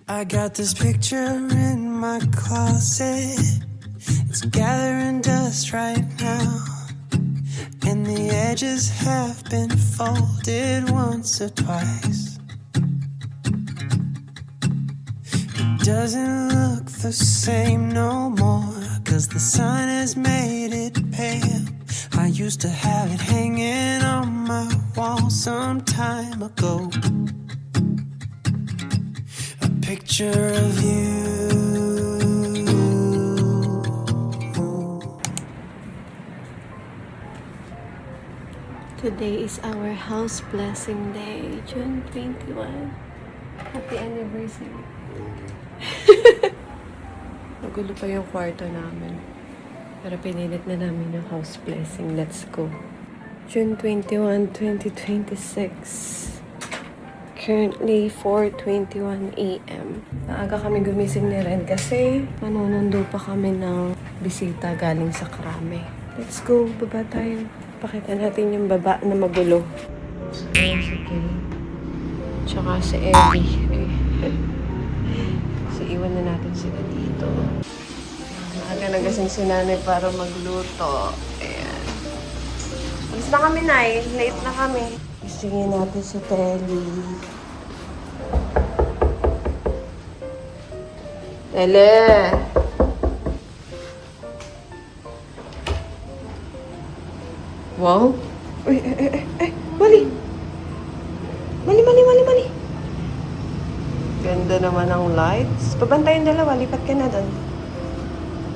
I got this picture in my closet. It's gathering dust right now, and the edges have been folded once or twice. It doesn't look the same no more, 'cause the sun has made it pale. I used to have it hanging on my wall some time ago. A picture of you. Today is our house blessing day, June 21. Happy anniversary. Magulo pa yung kwarto namin. Pero pinilit na namin yung house blessing. Let's go. June 21, 2026. Currently, 4:21 a.m. Naaga kami gumising ni Ren kasi manunundo pa kami ng bisita galing sa Krame. Let's go. Baba tayo. Pakita natin yung baba na magulo. Okay. Tsaka si Ellie. So, iwan na natin sila dito. Maaga nagasing si nanay para magluto. Ayan. Alis na kami, Nay. Late na kami. Isingin natin si Telly. Tele! Wow! Uy, Mali! Mali! Ganda naman ang lights. Pabantayin dalawa, lipat ka na doon.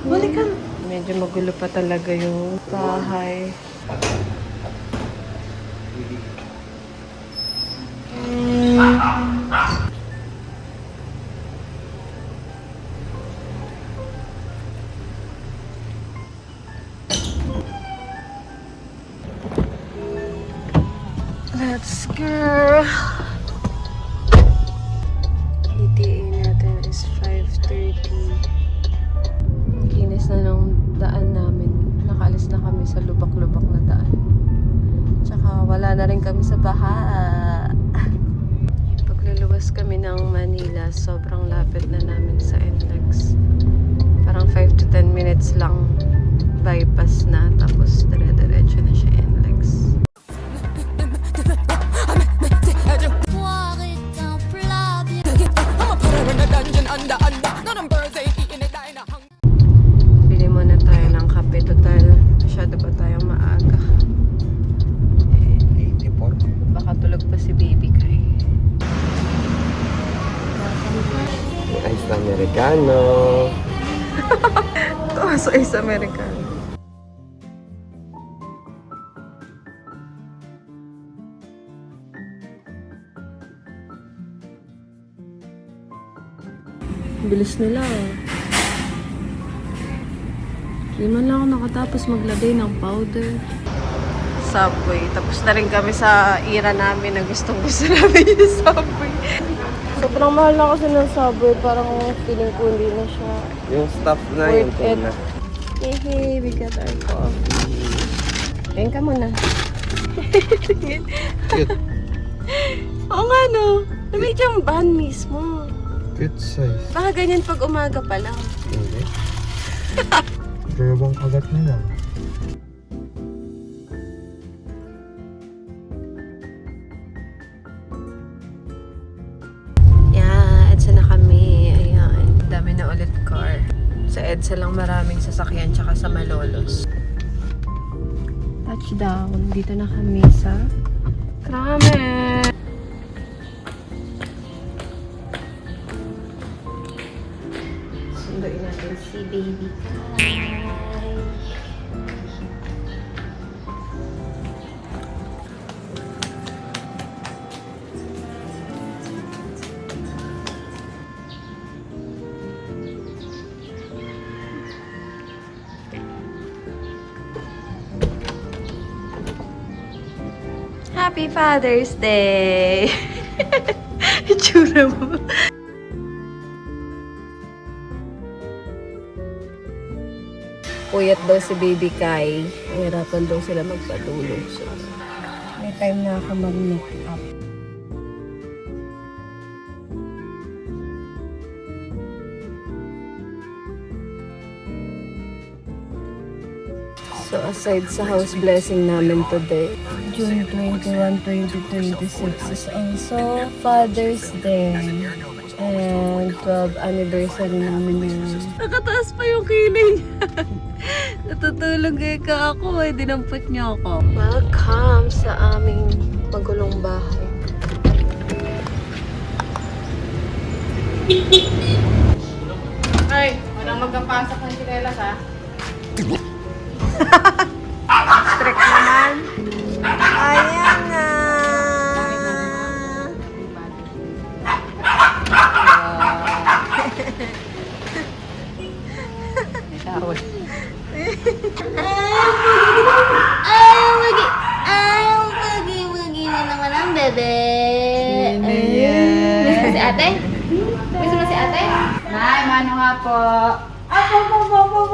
Mali ka! Medyo magulo pa talaga yung bahay. Let's go! ETA natin is 5:30. Ang kinis na ng daan namin. Nakaalis na kami sa lubak-lubak na daan. Tsaka wala na rin kami sa baha. Pagluluwas kami ng Manila, sobrang lapit na namin sa NLEX. Parang 5 to 10 minutes lang bypass na, tapos dire-diretso na siya NLEX. Bili muna tayo ng kape. Total, masyado pa tayo maaga. 84. Baka tulog pa si baby kay. Ice na Americano. Tuwa sa Ice Americano. Bilis nila. Hindi man lang ako nakatapos maglagay ng powder. Subway. Tapos na rin kami sa era namin na gusto namin yung Subway. Sobrang mahal na kasi ng Subway. Parang feeling ko hindi na siya Yung stuff na yun. worth it. Hey, we got our coffee. Tingin ka muna. Cute. Oo nga no. Namig yung bun mismo. Cute size. Baka ganyan pag umaga pa lang. Hindi. Dalawang kagat na lang. Yeah, EDSA na kami. Ayan. Dami na ulit car. Sa EDSA lang maraming sasakyan tsaka sa Malolos. Touchdown. Dito na kami sa Krame. Sunduin natin si baby. Happy Father's Day! Itsura mo. Puyat daw si Baby Kai. Hirapan daw sila magpatulog. So, may time na ako mag-make up. So, aside sa house blessing namin today, June 21, 2026 is also Father's Day. And 12th anniversary namin yun. Nakataas pa yung kilay niya. Natutulog ka ako eh. Dinampot niya ako. Welcome sa aming magulong bahay. Ay, walang magkapasok ng chinelas ha. Strict naman. Ayan na. Magi na naman ang bebe. Sino yan? Gusto mo si ate? Gusto mo si ate? Nay, mano nga po.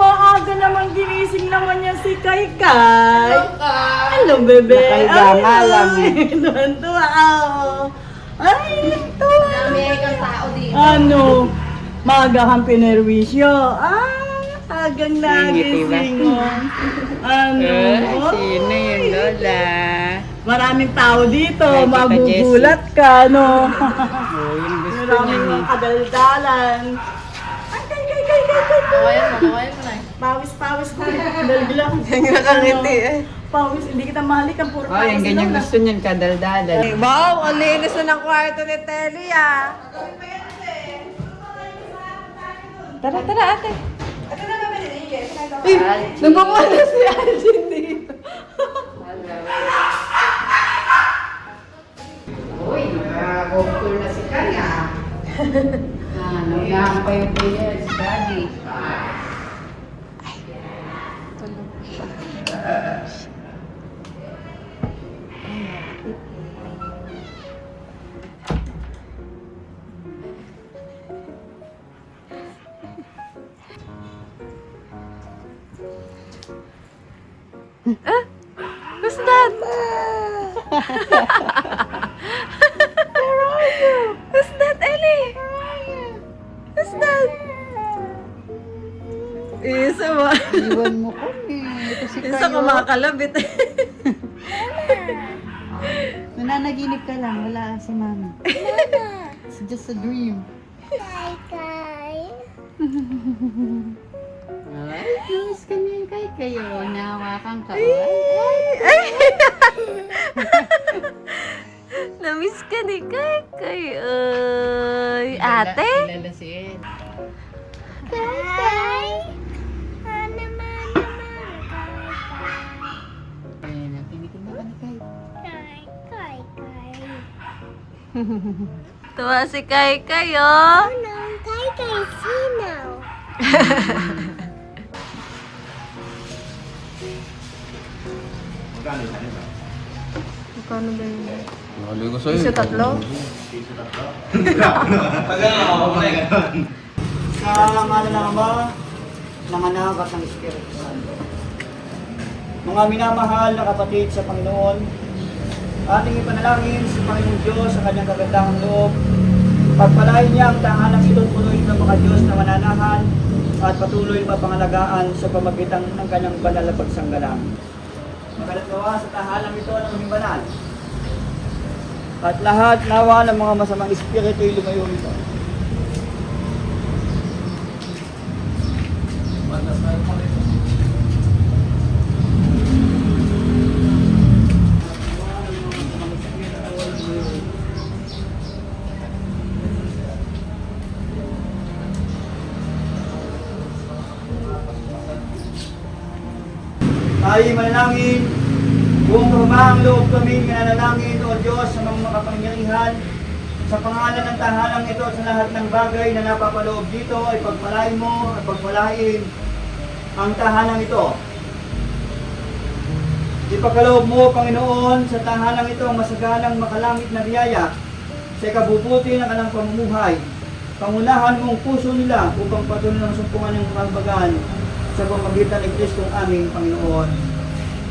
Aga naman ginising naman niya si Kaykay. Hello, bebe. Nakahiga nga lang eh. Tuwa ako. Ay, tuwa. Dami kang tao dito. Ano? Maaga kang pinerwisyo. Agang nagising mo. Ano? Sino yun, Lola? Maraming tao dito. Ay, Tita Magugulat ka, no? Oh, yung gusto Maraming mga kadaldalan. Ay, kay. Kawayan mo na eh. Pawis ko. Dalglang. Nakangiti eh. Pawis, hindi kita mahalik ang puro Oh, pawis. yung ganyan gusto niyan, kadaldalan. Wow, ang linis na ng kwarto ni Telly ah. Tara, ate. Nagpapuha na si Algin dito. Uy, nakakukul na si Kaya. Naglahan pa yung kuya, si Daddy. Who's that? Where are you? Who's that, Ellie? Who's that? Isa ba? Iwan mo kami. Ito si Isa ka makakalabit. Nananaginip ka lang, wala si Mami. It's just a dream. Ay, namiss ka niya kay kayo. Nahawakan ka. Namiss ka ni Kay. Ay, ate? Lalasin. Ayun, nakinig na ka ni Kay. Tuwa si Kay, oh. Magkano ba yun? Nakaligo sa'yo. Isa tatlo? Sa ngala ng Ama, ng Anak at ng Espiritu Santo. Mga minamahal na kapatid sa Panginoon, ating ipanalangin sa Panginoong Diyos sa kanyang kagandahang loob. Pagpalain niya ang tahanang ito't punoy ng mga Diyos na mananahan at patuloy mapangalagaan sa pamagitan ng kanyang banal na pagsanggalang. Makalagawa sa tahanang ito ng maging banal. At lahat nawa ng mga masamang espiritu ay lumayo ito. Tayo manalangin, buong kabahang loob kami manalangin, O Diyos, sa mga makapangyarihan, sa pangalan ng tahalang ito at sa lahat ng bagay na napapaloob dito ay pagpalain mo at pagpalain ang tahalang ito. Ipagkaloob mo, Panginoon, sa tahalang ito ang masagalang makalangit na biyaya sa ikabubuti ng kanilang pamumuhay. Pangunahan mong puso nila upang patuloy ng sumpungan ng kalbagan sa pamagitan ng Kristong aming Panginoon.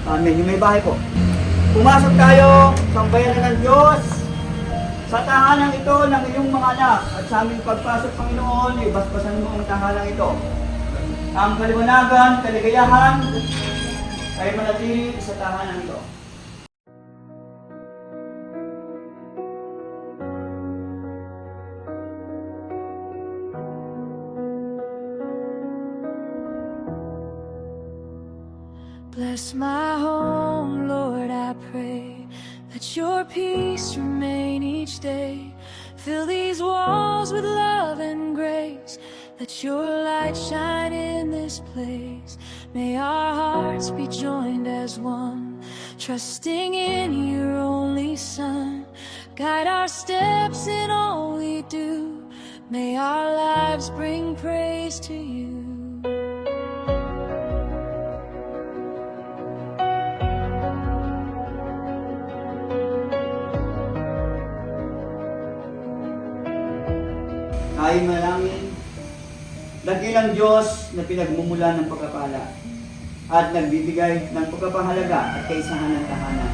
Amen. Yung may bahay po. Pumasok tayo sa bayan ng Diyos sa tahanan ito ng iyong mga anak at sa aming pagpasok, Panginoon, ibasbasan mo ang tahanan ito. Ang kaliwanagan, kaligayahan, ay manatili sa tahanan ito. Bless my home, Lord, I pray. Let your peace remain each day. Fill these walls with love and grace. Let your light shine in this place. May our hearts be joined as one, trusting in your only Son. Guide our steps in all we do. May our lives bring praise to you. Ay manalangin. Dakilang Diyos na pinagmumula ng pagpapala at nagbibigay ng pagpapahalaga at kaisahan ng tahanan.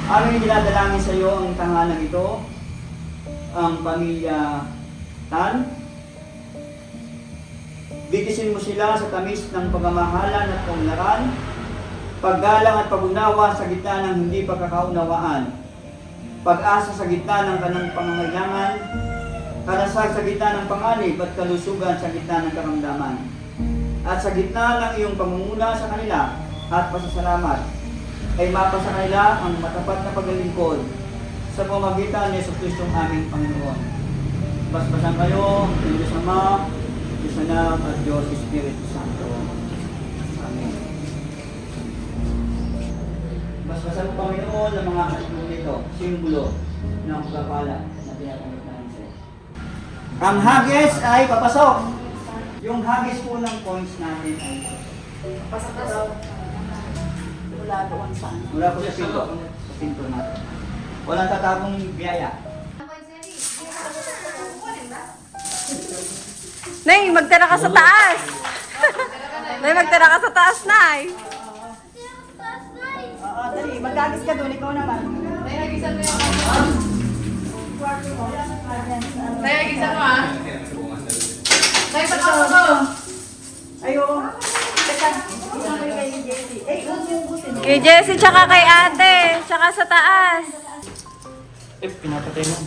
Aming dinadalangin sa iyo ang tahanan ito, ang pamilya Tan. Bitisin mo sila sa tamis ng pagmamahalan at kaunlaran, paggalang at pag-unawa sa gitna ng hindi pagkakaunawaan, pag-asa sa gitna ng kanang pangangailangan, kalasag sa gitna ng panganib at kalusugan sa gitna ng karamdaman. At sa gitna ng iyong pamumuna sa kanila at pasasalamat, ay mapa sa kanila ang matapat na paglilingkod sa pamamagitan ni Jesucristo aming Panginoon. Basbasan kayo ng Diyos Ama, Diyos Anak at Diyos Espiritu Santo. Amen. Basbasan po Panginoon ng mga anak nito, simbolo ng pagpapala na tinatanggap namin sa iyo. Ang hagis ay papasok. Yung hagis po ng coins natin ay Pasok. Wala doon sa ano. mula po sa pinto. Sa pinto natin. Walang tatagong biyaya. Nay, magtira ka sa taas! Nay, magtira ka sa taas, Nay! Oo, dali. Magagis ka doon. Ikaw naman. Ayo. Teka. Isang kayo kay Jessie. Eh, huwag yung busin. Kay Jessie, tsaka kay ate, tsaka sa taas. Pinapatay mo.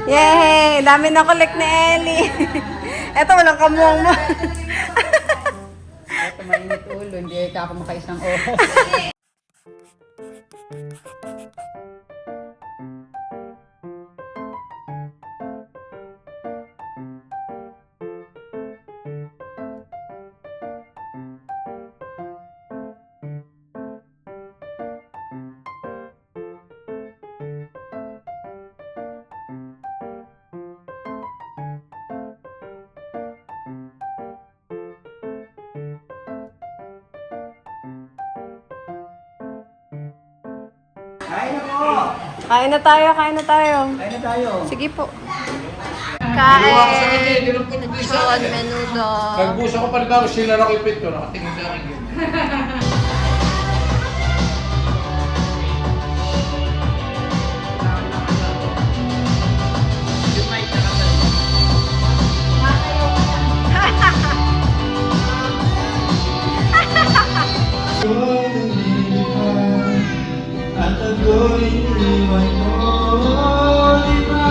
Yay! Dami na collect ni Ellie. Eto, walang kamuang mo. Ito mainit ulo. Hindi ka ako makaisang oras. Kain na po! Kain na tayo, kain na tayo. Kain na tayo. Sige po. Kain! Son, menudo. Nagbusa ko pa rin ako, sila na ko yung pito, nakatingin sa akin yun. At ako'y iniwan mo, di ba?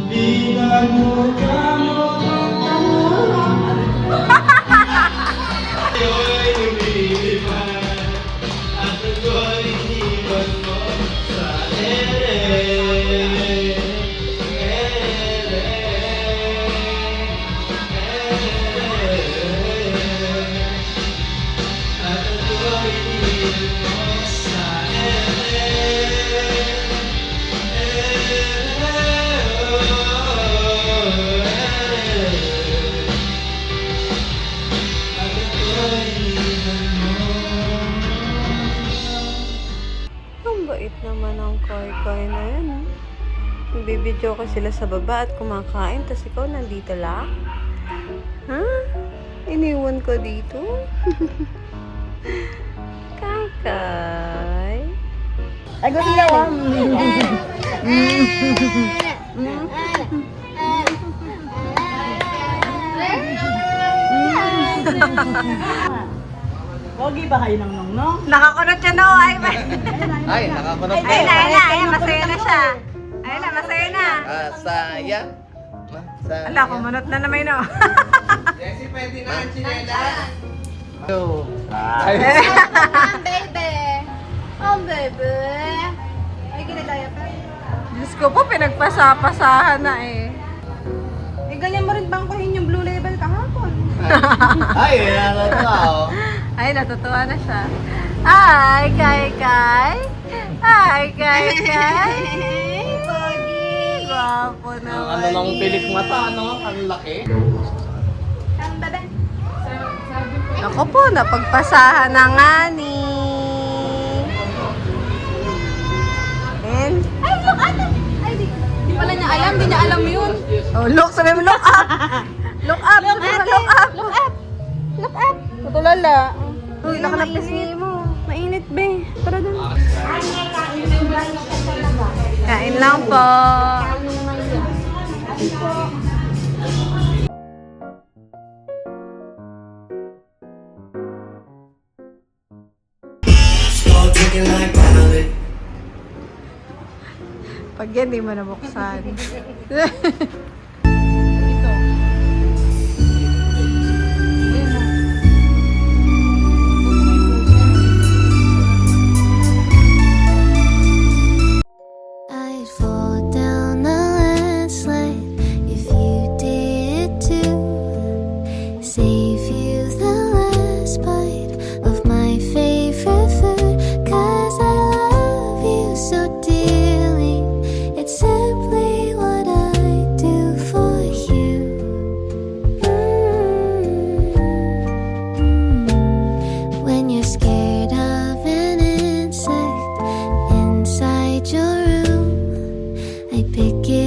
Di na mo ako'y lumilipad. At ako'y iniwan mo sa ere. At ako'y iniwan mo sa Ang bait naman ang koy-koy na yan. Bibidyo ko sila sa baba at kumakain, tapos ikaw nandito lang? Ha? Iniwan ko dito? Kay-kay? Ay, gusto niya, Pogi ba kayo ng nong? Nakakunot siya no, ay ba? Ay, nakakunot Ay, ayun, masaya na siya. Ayun na, masaya na. Saya. Masaya. Ala, kumunot na naman no. Jessie, pwede na ang chinela. Baby! Oh, baby! Ay, ginagaya pa. Diyos ko po, pinagpasapasahan na eh. Eh, ganyan mo rin bangkuhin yung blue label kahapon. Ay, nalala oh. Ay, natutuwa na siya. Ay, kay. Ay, kay. Pogi! Gwapo Ang naman. ano ng pilik mata, ano? Ang laki. Ang bebe! Ako po, napagpasahan na nga ni. And, Ay, look ate! Ay, di pala niya alam. Di niya alam yun. oh, look, sabi mo, look up. Look up, sabi mo, look up. Look up! Look up! Tutulala. Uy, nakalapis mo. Mainit, be. Tara dun. Kain lang po. Pag yan, di mo nabuksan. I'd fall down a landslide if you did too. Save you the last bite of my favorite food. 'Cause I love you so dearly. It's simply what I do for you. When you're scared of an insect inside your room, I pick it